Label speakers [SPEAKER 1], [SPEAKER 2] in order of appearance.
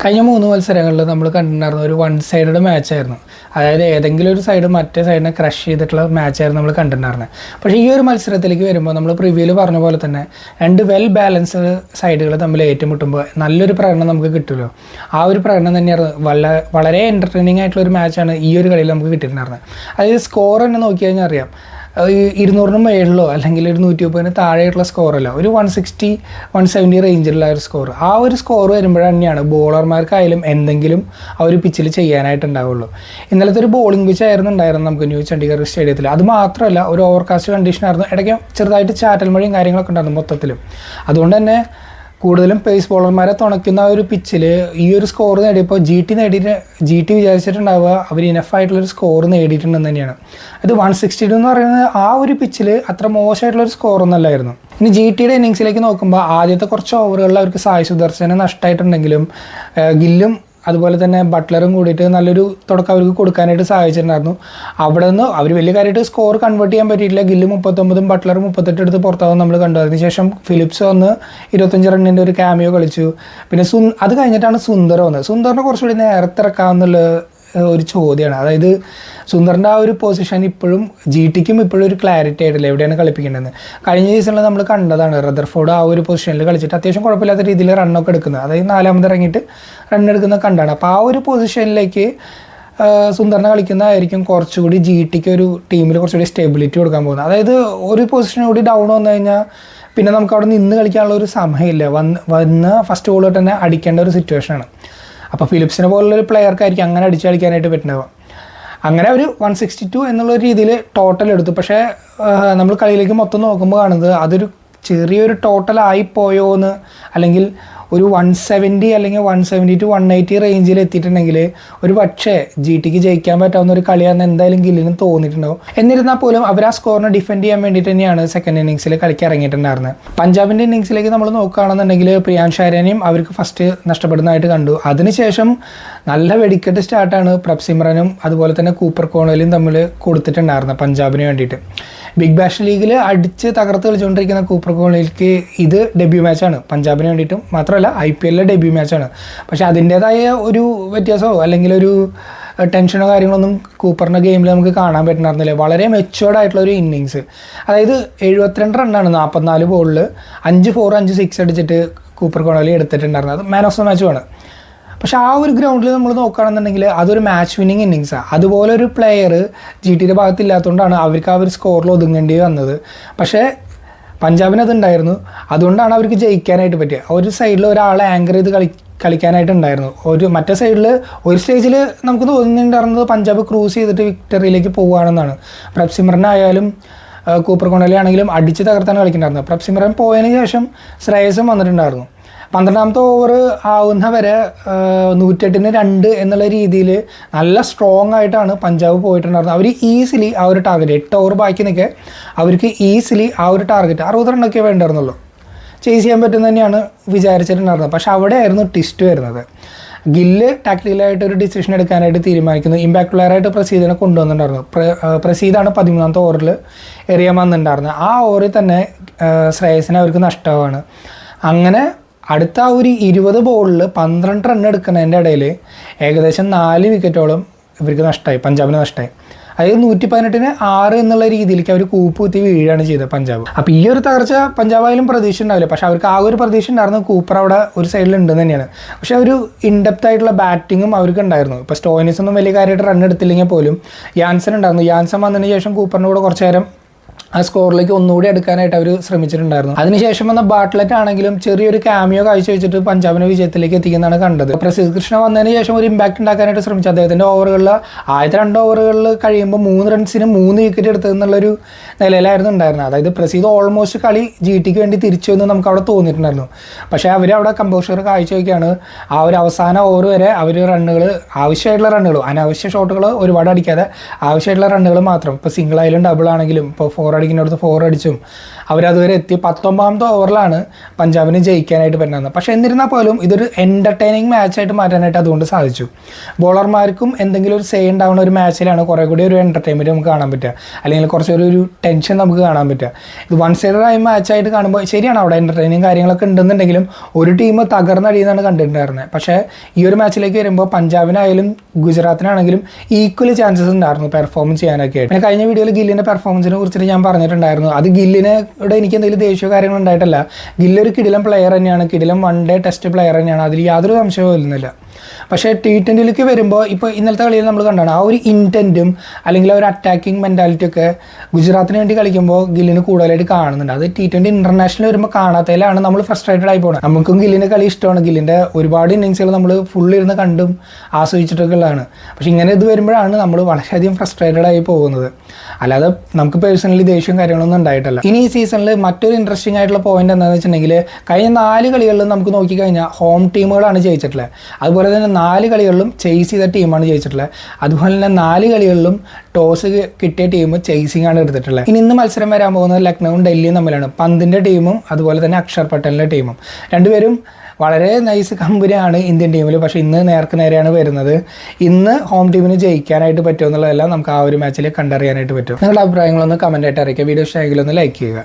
[SPEAKER 1] കഴിഞ്ഞ 3 മത്സരങ്ങളിൽ നമ്മൾ കണ്ടിട്ടുണ്ടായിരുന്ന ഒരു വൺ സൈഡഡ് മാച്ചായിരുന്നു. അതായത് ഏതെങ്കിലും ഒരു സൈഡ് മറ്റേ സൈഡിനെ ക്രഷ് ചെയ്തിട്ടുള്ള മാച്ചായിരുന്നു നമ്മൾ കണ്ടിട്ടുണ്ടായിരുന്നത്. പക്ഷേ ഈ ഒരു മത്സരത്തിലേക്ക് വരുമ്പോൾ നമ്മൾ പ്രിവ്യൂവിൽ പറഞ്ഞ പോലെ തന്നെ രണ്ട് വെൽ ബാലൻസ്ഡ് സൈഡുകൾ തമ്മിൽ ഏറ്റുമുട്ടുമ്പോൾ നല്ലൊരു പ്രകടനം നമുക്ക് കിട്ടുമല്ലോ. ആ ഒരു പ്രകടനം തന്നെയാണ് വളരെ എൻ്റർടൈനിങ് ആയിട്ടുള്ള ഒരു മാച്ചാണ് ഈ ഒരു കളിയിൽ നമുക്ക് കിട്ടിയിട്ടുണ്ടായിരുന്നത്. അതായത് സ്കോർ തന്നെ നോക്കി കഴിഞ്ഞാൽ അറിയാം, 200 മേളിലോ അല്ലെങ്കിൽ ഒരു 130 താഴെയായിട്ടുള്ള സ്കോറല്ല, ഒരു 160-170 റേഞ്ചിലുള്ള ഒരു സ്കോർ. ആ ഒരു സ്കോർ വരുമ്പോഴാണ് തന്നെയാണ് ബോളർമാർക്കായാലും എന്തെങ്കിലും ആ ഒരു പിച്ചിൽ ചെയ്യാനായിട്ടുണ്ടാവുള്ളൂ. ഇന്നലത്തെ ഒരു ബോളിംഗ് പിച്ച് ഉണ്ടായിരുന്നു നമുക്ക് ന്യൂ ചണ്ഡീഗഡ് സ്റ്റേഡിയത്തിൽ. അത് മാത്രമല്ല, ഒരു ഓവർകാസ്റ്റ് കണ്ടീഷനായിരുന്നു, ഇടയ്ക്ക് ചെറുതായിട്ട് ചാറ്റൽ മഴയും കാര്യങ്ങളൊക്കെ ഉണ്ടായിരുന്നു മൊത്തത്തിലും. അതുകൊണ്ട് തന്നെ കൂടുതലും പേസ് ബോളർമാരെ തുണയ്ക്കുന്ന ആ ഒരു പിച്ചിൽ ഈ ഒരു സ്കോർ നേടിയപ്പോൾ ജി ടി വിചാരിച്ചിട്ടുണ്ടാവുക അവർ ഇനഫായിട്ടുള്ളൊരു സ്കോർ നേടിയിട്ടുണ്ടെന്ന് തന്നെയാണ്. അത് 162 എന്ന് പറയുന്നത് ആ ഒരു പിച്ചിൽ അത്ര മോശമായിട്ടുള്ളൊരു സ്കോറൊന്നുമല്ലായിരുന്നു. ഇനി ജി ടിയുടെ ഇന്നിങ്സിലേക്ക് നോക്കുമ്പോൾ ആദ്യത്തെ കുറച്ച് ഓവറുകളിൽ അവർക്ക് സായ് സുദർശനെ നഷ്ടമായിട്ടുണ്ടെങ്കിലും ഗില്ലും അതുപോലെ തന്നെ ബട്ട്ലറും കൂടിയിട്ട് നല്ലൊരു തുടക്കം അവർക്ക് കൊടുക്കാനായിട്ട് സഹായിച്ചിട്ടുണ്ടായിരുന്നു. അവിടെ നിന്ന് അവർ വലിയ കാര്യമായിട്ട് സ്കോർ കൺവേർട്ട് ചെയ്യാൻ പറ്റിയിട്ടില്ല. ഗില്ല് 39 ബട്ട്ലർ 38 എടുത്ത് പുറത്താവും നമ്മൾ കണ്ടു. അതിനുശേഷം ഫിലിപ്സ് വന്ന് 25 റണ്ണിൻ്റെ ഒരു ക്യാമിയോ കളിച്ചു. പിന്നെ അത് കഴിഞ്ഞിട്ടാണ് സുന്ദർ വന്നത്. സുന്ദറിനെ കുറച്ചുകൂടി നേരത്തെ ഇറക്കാമെന്നുള്ള ഒരു ചോദ്യമാണ്. അതായത് സുന്ദറിൻ്റെ ആ ഒരു പൊസിഷൻ ഇപ്പോഴും ജി ടിക്കും ഇപ്പോഴും ഒരു ക്ലാരിറ്റി ആയിട്ടില്ല എവിടെയാണ് കളിപ്പിക്കേണ്ടതെന്ന്. കഴിഞ്ഞ സീസണിൽ നമ്മൾ കണ്ടതാണ്, റദർഫോർഡ് ആ ഒരു പൊസിഷനിൽ കളിച്ചിട്ട് അത്യാവശ്യം കുഴപ്പമില്ലാത്ത രീതിയിൽ റണ്ണൊക്കെ എടുക്കുന്നത്, അതായത് 4ാമത് ഇറങ്ങിയിട്ട് റണ്ണെടുക്കുന്നത് കണ്ടാണ്. അപ്പോൾ ആ ഒരു പൊസിഷനിലേക്ക് സുന്ദറിനെ കളിക്കുന്നതായിരിക്കും കുറച്ചുകൂടി ജി ടിക്ക് ഒരു ടീമിൽ കുറച്ചുകൂടി സ്റ്റെബിലിറ്റി കൊടുക്കാൻ പോകുന്നത്. അതായത് ഒരു പൊസിഷൻ കൂടി ഡൗൺ വന്നു കഴിഞ്ഞാൽ പിന്നെ നമുക്ക് അവിടെ നിന്ന് കളിക്കാനുള്ള ഒരു സമയമില്ല. വന്ന് ഫസ്റ്റ് ബോൾ തന്നെ അടിക്കേണ്ട ഒരു സിറ്റുവേഷനാണ്. അപ്പോൾ ഫിലിപ്സിനെ പോലുള്ളൊരു പ്ലെയർക്കായിരിക്കും അങ്ങനെ അടിച്ച് കളിക്കാനായിട്ട് പറ്റുന്നത്. അങ്ങനെ ഒരു 162 എന്നുള്ള രീതിയിൽ ടോട്ടൽ എടുത്തു. പക്ഷേ നമ്മൾ കളിയിലേക്ക് മൊത്തം നോക്കുമ്പോൾ കാണുന്നത് അതൊരു ചെറിയൊരു ടോട്ടൽ ആയിപ്പോയോ എന്ന്, അല്ലെങ്കിൽ ഒരു 170 അല്ലെങ്കിൽ 170 to 180 റേഞ്ചിൽ എത്തിയിട്ടുണ്ടെങ്കിൽ ഒരു പക്ഷേ ജി ടിക്ക് ജയിക്കാൻ പറ്റാവുന്ന ഒരു കളിയാണെന്ന് എന്തായാലും ഗില്ലിനും തോന്നിയിട്ടുണ്ടാവും. എന്നിരുന്നാൽ പോലും അവർ ആ സ്കോറിനെ ഡിഫെൻഡ് ചെയ്യാൻ വേണ്ടിയിട്ട് തന്നെയാണ് സെക്കൻഡ് ഇന്നിങ്സിൽ കളിക്ക് ഇറങ്ങിയിട്ടുണ്ടായിരുന്നത്. പഞ്ചാബിൻ്റെ ഇന്നിങ്സിലേക്ക് നമ്മൾ നോക്കുകയാണെന്നുണ്ടെങ്കിൽ പ്രിയാൻഷ് ആര്യനെയും അവർക്ക് ഫസ്റ്റ് നഷ്ടപ്പെടുന്നതായിട്ട് കണ്ടു. അതിനുശേഷം നല്ല വെടിക്കെട്ട് സ്റ്റാർട്ടാണ് പ്രഭ്സിമ്രനും അതുപോലെ തന്നെ കൂപ്പർ കോണലും തമ്മിൽ കൊടുത്തിട്ടുണ്ടായിരുന്നത് പഞ്ചാബിന് വേണ്ടിയിട്ട്. ബിഗ് ബാഷ് ലീഗിൽ അടിച്ച് തകർത്ത് കളിച്ചുകൊണ്ടിരിക്കുന്ന കൂപ്പർ കോഹ്ലിക്ക് ഇത് ഡെബ്യൂ മാച്ചാണ് പഞ്ചാബിന് വേണ്ടിയിട്ടും. മാത്രമല്ല IPL ഡെബ്യൂ മാച്ചാണ്. പക്ഷേ അതിൻ്റേതായ ഒരു വ്യത്യാസമോ അല്ലെങ്കിൽ ഒരു ടെൻഷനോ കാര്യങ്ങളൊന്നും കൂപ്പറിൻ്റെ ഗെയിമിൽ നമുക്ക് കാണാൻ പറ്റുന്നില്ല. വളരെ മെച്ചുവേർഡ് ആയിട്ടുള്ള ഒരു ഇന്നിങ്സ്. അതായത് 72 റണ്ണാണ് 44 ബോളിൽ 5 4 5 6 അടിച്ചിട്ട് കൂപ്പർ കോഹ്ലി എടുത്തിട്ടുണ്ടായിരുന്നത്. അത് മാൻ ഓഫ് ദ മാച്ചുമാണ്. പക്ഷേ ആ ഒരു ഗ്രൗണ്ടിൽ നമ്മൾ നോക്കുകയാണെന്നുണ്ടെങ്കിൽ അതൊരു മാച്ച് വിന്നിങ് ഇന്നിങ്സാണ്. അതുപോലെ ഒരു പ്ലെയർ ജി ടിയുടെ ഭാഗത്തില്ലാത്തതുകൊണ്ടാണ് അവർക്ക് ആ ഒരു സ്കോറിൽ ഒതുങ്ങേണ്ടി വന്നത്. പക്ഷേ പഞ്ചാബിന് അതുണ്ടായിരുന്നു. അതുകൊണ്ടാണ് അവർക്ക് ജയിക്കാനായിട്ട് പറ്റിയത്. ഒരു സൈഡിൽ ഒരാളെ ആങ്കർ ചെയ്ത് കളിക്കാനായിട്ടുണ്ടായിരുന്നു. മറ്റേ സൈഡിൽ ഒരു സ്റ്റേജിൽ നമുക്ക് തോന്നുന്നുണ്ടായിരുന്നത് പഞ്ചാബ് ക്രൂസ് ചെയ്തിട്ട് വിക്ടറിയിലേക്ക് പോവുകയാണെന്നാണ്. പ്രഭ്സിമ്രനായാലും കൂപ്പർ കോഹ്ലി ആണെങ്കിലും അടിച്ച് തകർത്താണ് കളിക്കുന്നുണ്ടായിരുന്നത്. പ്രഭ്സിമ്രൻ പോയതിന് ശേഷം ശ്രേയസും വന്നിട്ടുണ്ടായിരുന്നു. 12ാമത്തെ ഓവർ ആവുന്നവരെ 108-2 എന്നുള്ള രീതിയിൽ നല്ല സ്ട്രോങ് ആയിട്ടാണ് പഞ്ചാബ് പോയിട്ടുണ്ടായിരുന്നത്. അവർ ഈസിലി ആ ഒരു ടാർഗറ്റ് 8 ഓവർ ബാക്കി നിൽക്കെ അവർക്ക് ഈസിലി ആ ഒരു ടാർഗറ്റ് 60 റണ്ണൊക്കെ വേണ്ടായിരുന്നുള്ളൂ ചേസ് ചെയ്യാൻ പറ്റുന്ന തന്നെയാണ് വിചാരിച്ചിട്ടുണ്ടായിരുന്നത്. പക്ഷെ അവിടെ ആയിരുന്നു ട്വിസ്റ്റ് വരുന്നത്. ഗില്ല് ടാക്ടിക്കലായിട്ട് ഒരു ഡിസിഷൻ എടുക്കാനായിട്ട് തീരുമാനിക്കുന്നു. ഇമ്പാക്ട് പ്ലെയറായിട്ട് പ്രസീദിനെ കൊണ്ടുവന്നിട്ടുണ്ടായിരുന്നു. പ്രസീദാണ് 13ാമത്തെ ഓവറിൽ എറിയാൻ വന്നിട്ടുണ്ടായിരുന്നത്. ആ ഓവറിൽ തന്നെ ശ്രേയസിനെ അവർക്ക് നഷ്ടമാണ്. അങ്ങനെ അടുത്ത ഒരു 20 ബോളിൽ 12 റൺ എടുക്കുന്നതിൻ്റെ ഇടയിൽ ഏകദേശം 4 വിക്കറ്റോളം ഇവർക്ക് നഷ്ടമായി, പഞ്ചാബിന് നഷ്ടമായി. അതായത് 118-6 എന്നുള്ള രീതിയിലേക്ക് അവർ കൂപ്പ് കുത്തി വീഴുകയാണ് ചെയ്തത് പഞ്ചാബ്. അപ്പോൾ ഈ ഒരു തകർച്ച പഞ്ചാബായാലും പ്രതീക്ഷ ഉണ്ടാവില്ല. പക്ഷേ അവർക്ക് ആ ഒരു പ്രതീക്ഷ ഉണ്ടായിരുന്നു, കൂപ്പർ അവിടെ ഒരു സൈഡിൽ ഉണ്ടെന്ന് തന്നെയാണ്. പക്ഷേ ഒരു ഇൻഡെപ്ത് ആയിട്ടുള്ള ബാറ്റിങ്ങും അവർക്ക് ഉണ്ടായിരുന്നു. ഇപ്പോൾ സ്റ്റോയിനിസ് ഒന്നും വലിയ കാര്യമായിട്ട് റൺ എടുത്തില്ലെങ്കിൽ പോലും യാൻസൺ ഉണ്ടായിരുന്നു. യാൻസൺ വന്നതിന് ശേഷം കൂപ്പറിൻ്റെ കൂടെ കുറച്ച് നേരം ആ സ്കോറിലേക്ക് ഒന്നുകൂടി എടുക്കാനായിട്ട് അവർ ശ്രമിച്ചിട്ടുണ്ടായിരുന്നു. അതിനുശേഷം വന്ന ബാട്ട്ലറ്റ് ആണെങ്കിലും ചെറിയൊരു ക്യാമിയോ കാഴ്ച വെച്ചിട്ട് പഞ്ചാബിനെ വിജയത്തിലേക്ക് എത്തിക്കുന്നതാണ് കണ്ടത്. പ്രസിദ്ധ് കൃഷ്ണ വന്നതിന് ശേഷം ഒരു ഇമ്പാക്ട് ഉണ്ടാക്കാനായിട്ട് ശ്രമിച്ചു. അദ്ദേഹത്തിൻ്റെ ഓവറുകളിൽ ആദ്യത്തെ 2 ഓവറുകളിൽ കഴിയുമ്പോൾ 3 റൺസിന് 3 വിക്കറ്റ് എടുത്തതെന്നുള്ളൊരു നിലയിലായിരുന്നു ഉണ്ടായിരുന്നത്. അതായത് പ്രസിദ്ധ് ഓൾമോസ്റ്റ് കളി ജി ടിക്ക് വേണ്ടി തിരിച്ചു എന്ന് നമുക്ക് അവിടെ തോന്നിയിട്ടുണ്ടായിരുന്നു. പക്ഷേ അവരവിടെ കമ്പോഷർ കാഴ്ചവെക്കുകയാണ്. ആ ഒരു അവസാന ഓവർ വരെ അവർ ആവശ്യമായിട്ടുള്ള റണ്ണുകൾ, അനാവശ്യ ഷോട്ടുകൾ ഒരുപാട് അടിക്കാതെ ആവശ്യമായിട്ടുള്ള റണ്ണുകൾ മാത്രം, ഇപ്പോൾ സിംഗിൾ ആയാലും ഡബിൾ ആണെങ്കിലും ഇപ്പോൾ 4 അടിക്കുന്നിടത്ത് 4 അടിച്ചും അവരതുവരെ എത്തി. 19ാമത്തെ ഓവറിലാണ് പഞ്ചാബിന് ജയിക്കാനായിട്ട് പറ്റുന്നത്. പക്ഷേ എന്നിരുന്നാൽ പോലും ഇതൊരു എൻ്റർടൈനിങ് മാച്ചായിട്ട് മാറ്റാനായിട്ട് അതുകൊണ്ട് സാധിച്ചു. ബോളർമാർക്കും എന്തെങ്കിലും ഒരു സേ ഉണ്ടാവുന്ന ഒരു മാച്ചിലാണ് കുറേ കൂടി ഒരു എൻ്റർടൈൻമെൻറ്റ് നമുക്ക് കാണാൻ പറ്റുക, അല്ലെങ്കിൽ കുറച്ചൊരു ടെൻഷൻ നമുക്ക് കാണാൻ പറ്റുക. ഇത് വൺ സൈഡായി മാച്ചായിട്ട് കാണുമ്പോൾ ശരിയാണ്, അവിടെ എൻ്റർടൈനിങ് കാര്യങ്ങളൊക്കെ ഉണ്ടെന്നുണ്ടെങ്കിലും ഒരു ടീം തകർന്നടിയെന്നാണ് കണ്ടിട്ടുണ്ടായിരുന്നത്. പക്ഷേ ഈ ഒരു മാച്ചിലേക്ക് വരുമ്പോൾ പഞ്ചാബിനായാലും ഗുജറാത്തിനാണെങ്കിലും ഈക്വലി ചാൻസസ് ഉണ്ടായിരുന്നു പെർഫോം ചെയ്യാനൊക്കെ ആയിട്ട്. പിന്നെ കഴിഞ്ഞ വീഡിയോയിൽ ഗില്ലിൻ്റെ പെർഫോമൻസിനെ കുറിച്ചിട്ട് ഞാൻ പറഞ്ഞിട്ടുണ്ടായിരുന്നു. അത് ഗില്ലിനോട് എനിക്ക് എന്തെങ്കിലും ദേഷ്യമോ കാര്യങ്ങൾ ഉണ്ടായിട്ടല്ല. ഗില്ലൊരു കിടിലം പ്ലെയർ തന്നെയാണ്, കിടിലം വൺ ഡേ ടെസ്റ്റ് പ്ലെയർ തന്നെയാണ്, അതിൽ യാതൊരു സംശയവും ഇല്ലെന്നില്ല. പക്ഷേ T20യിലേക്ക് വരുമ്പോൾ ഇപ്പോൾ ഇന്നലത്തെ കളിയിൽ നമ്മൾ കണ്ടാണ് ആ ഒരു ഇൻറ്റൻറ്റും അല്ലെങ്കിൽ ആ ഒരു അറ്റാക്കിംഗ് മെൻറ്റാലിറ്റി ഒക്കെ ഗുജറാത്തിന് വേണ്ടി കളിക്കുമ്പോൾ ഗില്ലിന് കൂടുതലായിട്ട് കാണുന്നുണ്ട്. അത് T20 ഇൻ്റർനാഷണൽ വരുമ്പോൾ കാണാത്തതിലാണ് നമ്മൾ ഫ്രസ്ട്രേറ്റഡ് ആയി പോകുന്നത്. നമുക്കും ഗില്ലിൻ്റെ കളി ഇഷ്ടമാണ്, ഗില്ലിൻ്റെ ഒരുപാട് ഇന്നിങ്സുകൾ നമ്മൾ ഫുള്ളിരുന്ന് കണ്ടും ആസ്വദിച്ചിട്ടൊക്കെ ഉള്ളതാണ്. പക്ഷേ ഇങ്ങനെ ഇത് വരുമ്പോഴാണ് നമ്മൾ വളരെയധികം ഫ്രസ്ട്രേറ്റഡ് ആയി പോകുന്നത്. അല്ലാതെ നമുക്ക് പേഴ്സണലി ദേഷ്യവും കാര്യങ്ങളൊന്നും ഉണ്ടായിട്ടല്ല. ഇനി ഈ സീസണിൽ മറ്റൊരു ഇൻട്രസ്റ്റിംഗ് ആയിട്ടുള്ള പോയിന്റ് എന്താണെന്ന് വെച്ചിട്ടുണ്ടെങ്കിൽ കഴിഞ്ഞ 4 കളികളിലും നമുക്ക് നോക്കിക്കഴിഞ്ഞാൽ ഹോം ടീമുകളാണ് ജയിച്ചിട്ടുള്ളത്. അതുപോലെ തന്നെ 4 കളികളിലും ചേസ് ചെയ്ത ടീമാണ് ജയിച്ചിട്ടുള്ളത്. അതുപോലെ തന്നെ 4 കളികളിലും ടോസ് കിട്ടിയ ടീം ചേസിംഗ് ആണ് എടുത്തിട്ടുള്ളത്. ഇന്ന് മത്സരം വരാൻ പോകുന്നത് ലക്നൌവും ഡൽഹിയും തമ്മിലാണ്. പന്തിൻ്റെ ടീമും അതുപോലെ തന്നെ അക്ഷർ പട്ടേലിൻ്റെ ടീമും രണ്ടുപേരും വളരെ നൈസ് കമ്പനിയാണ് ഇന്ത്യൻ ടീമിൽ. പക്ഷേ ഇന്ന് നേർക്ക് നേരെയാണ് വരുന്നത്. ഇന്ന് ഹോം ടീമിന് ജയിക്കാനായിട്ട് പറ്റുമോ എന്നുള്ളതെല്ലാം നമുക്ക് ആ ഒരു മാച്ചിൽ കണ്ടറിയാനായിട്ട് പറ്റും. നിങ്ങളുടെ അഭിപ്രായങ്ങളൊന്ന് കമൻറ്റായിട്ട് അറിയിക്കുക. വീഡിയോ ഇഷ്ടമെങ്കിൽ ഒന്ന് ലൈക്ക് ചെയ്യുക.